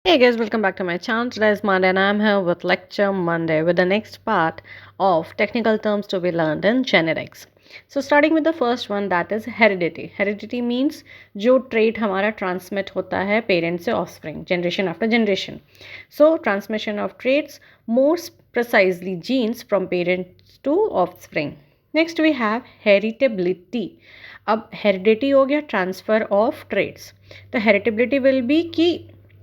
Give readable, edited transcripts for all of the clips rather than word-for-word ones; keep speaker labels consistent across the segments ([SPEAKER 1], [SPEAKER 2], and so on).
[SPEAKER 1] Hey guys, welcome back to my channel. Today is Monday and I'm here with Lecture Monday with the next part of technical terms to be learned in genetics. So starting with the first one, that is heredity. Heredity means जो trait हमारा transmit होता है parent से offspring, generation after generation. So transmission of traits, more precisely genes from parents to offspring. Next we have heritability. अब heredity हो गया transfer of traits. तो heritability will be कि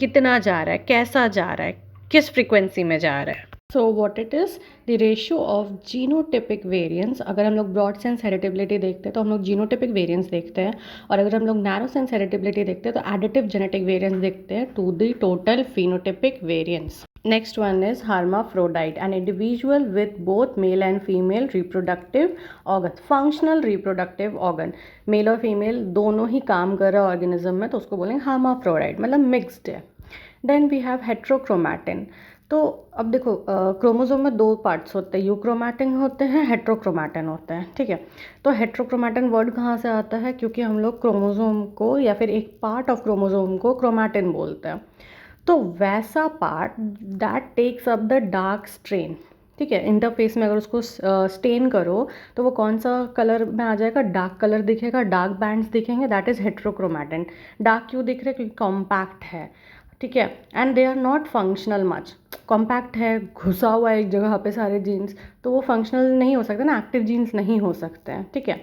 [SPEAKER 1] कितना जा रहा है, कैसा जा रहा है, किस फ्रीक्वेंसी में जा रहा है. So what it is the ratio of genotypic variance. अगर हम लोग ब्रॉड सेंस हेरिटेबिलिटी देखते हैं तो हम लोग जीनोटिपिक वेरिएंस देखते हैं, और अगर हम लोग नैरो सेंस हेरिटेबिलिटी देखते हैं तो एडिटिव जेनेटिक वेरिएंस देखते हैं to the total phenotypic variance. Next one is hermaphrodite, an individual with both male and female reproductive organs. Functional reproductive organ, male और फीमेल दोनों ही काम कर रहा है ऑर्गेनिज्म में, तो उसको बोलेंगे hermaphrodite, मतलब मिक्सड है. Then we have heterochromatin. तो अब देखो क्रोमोसोम में दो पार्ट्स होते हैं, यूक्रोमैटिन होते हैं, हेट्रोक्रोमैटिन होते हैं. ठीक है, तो हेट्रोक्रोमैटिन वर्ड कहाँ से आता है? क्योंकि हम लोग क्रोमोसोम को या फिर एक पार्ट ऑफ क्रोमोसोम को क्रोमैटिन बोलते हैं. तो वैसा part that takes up the dark strain. ठीक है, इंटरफेस में अगर उसको स्टेन करो तो वो कौन सा कलर में आ जाएगा? डार्क कलर दिखेगा, डार्क बैंड्स दिखेंगे, दैट इज़ हेट्रोक्रोमैटिन. डार्क क्यों दिख रहे हैं? क्योंकि कॉम्पैक्ट है. ठीक है, and they are not functional much. Compact है, घुसा हुआ है एक जगह पे सारे जीन्स, तो वो फंक्शनल नहीं हो सकते ना, एक्टिव जीन्स नहीं हो सकते हैं. ठीक है,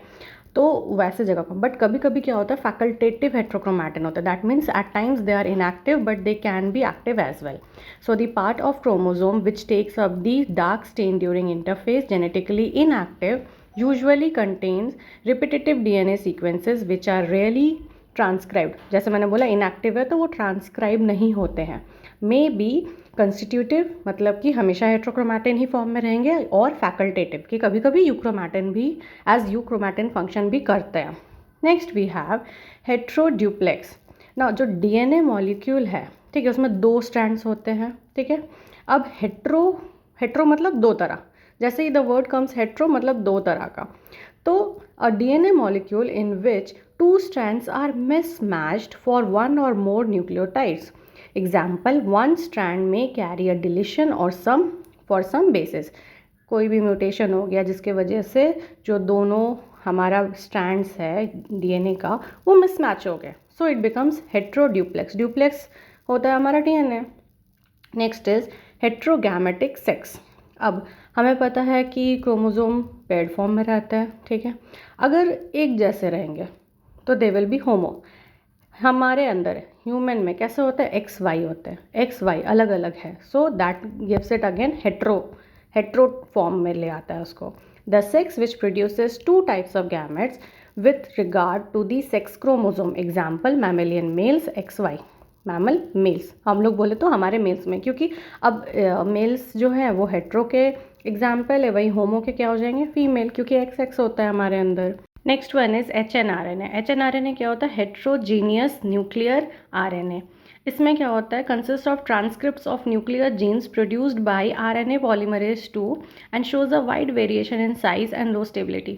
[SPEAKER 1] तो वैसे जगह पर. बट कभी कभी क्या होता है, फैकल्टेटिव हेट्रोक्रोमैटिन होता है. That means at times they are inactive but they can be active as well. So the part of chromosome which takes up the dark stain during interphase, genetically inactive, usually contains repetitive DNA sequences which are really transcribed. जैसे मैंने बोला inactive है तो वो transcribe नहीं होते हैं. May be constitutive, मतलब कि हमेशा हेट्रोक्रोमैटिन ही फॉर्म में रहेंगे, और फैकल्टेटिव कि कभी कभी यूक्रोमैटिन भी एज यूक्रोमैटिन फंक्शन भी करते हैं. Next we have heteroduplex. ना जो DNA मॉलिक्यूल है, ठीक है, उसमें दो स्ट्रैंड्स होते हैं. ठीक है, अब हेट्रो मतलब दो तरह. जैसे ही द वर्ड कम्स हेट्रो मतलब दो तरह का. तो अ DNA molecule in which two strands are mismatched for one or more nucleotides. Example, one strand may carry a deletion or for some basis. कोई भी म्यूटेशन हो गया जिसके वजह से जो दोनों हमारा स्ट्रैंड्स है DNA का वो मिसमैच हो गए, so it becomes heteroduplex. Duplex होता है हमारा DNA. Next is heterogametic sex. अब हमें पता है कि क्रोमोसोम पेड फॉर्म में रहता है. ठीक है, अगर एक जैसे रहेंगे तो दे विल बी होमो. हमारे अंदर ह्यूमन में कैसे होता है? XY होते हैं, XY अलग अलग है, so that gives it again hetero form में ले आता है उसको. The sex which produces two types of gametes with regard to the sex chromosome. Example, mammalian males XY, mammal males. हम लोग बोले तो हमारे मेल्स में, क्योंकि अब मेल्स जो है वो हेट्रो के एग्जाम्पल है, वही होमो के क्या हो जाएंगे? फीमेल, क्योंकि XX होता है हमारे अंदर. Next one is HNRNA. HNRNA क्या होता है? Heterogeneous nuclear RNA. इसमें क्या होता है? Consist of transcripts of nuclear genes produced by RNA polymerase 2 and shows a wide variation in size and low stability.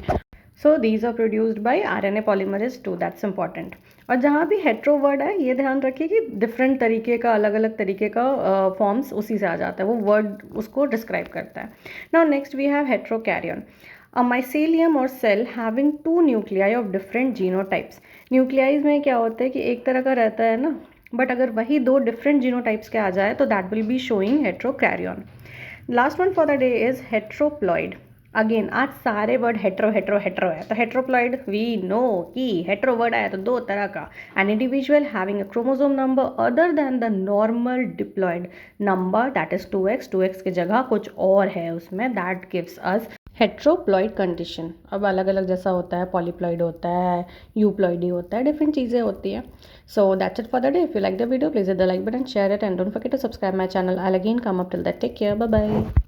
[SPEAKER 1] So these are produced by RNA polymerase 2. That's important. और जहाँ भी hetero word है ये ध्यान रखिए कि different तरीके का, अलग अलग तरीके का फॉर्म्स उसी से आ जाता है, वो वर्ड उसको डिस्क्राइब करता है. Now next we have heterokaryon. A mycelium or cell having two nuclei of different genotypes. न्यूक्लियाइज में क्या होता है कि एक तरह का रहता है ना, बट अगर वही दो डिफरेंट जीनोटाइप्स के आ जाए तो that will be showing heterokaryon. Last one for the day is heteroploid. Again आज सारे वर्ड हेट्रो हेट्रो हेट्रो है, तो हेट्रोप्लॉइड वी नो कि हेट्रो वर्ड आया तो दो तरह का. An individual having a chromosome number other than the normal diploid number, that is 2x. 2x की जगह कुछ और है उसमें, that gives us heteroploid condition. अब अलग अलग जैसा होता है, पॉलीप्लॉइड होता है, यूप्लॉइडी होता है, डिफरेंट चीज़ें होती हैं. So that's it for the day. If you like the video please hit the like button, share it and don't forget to subscribe my channel. I will again come up till that. Take care, bye bye.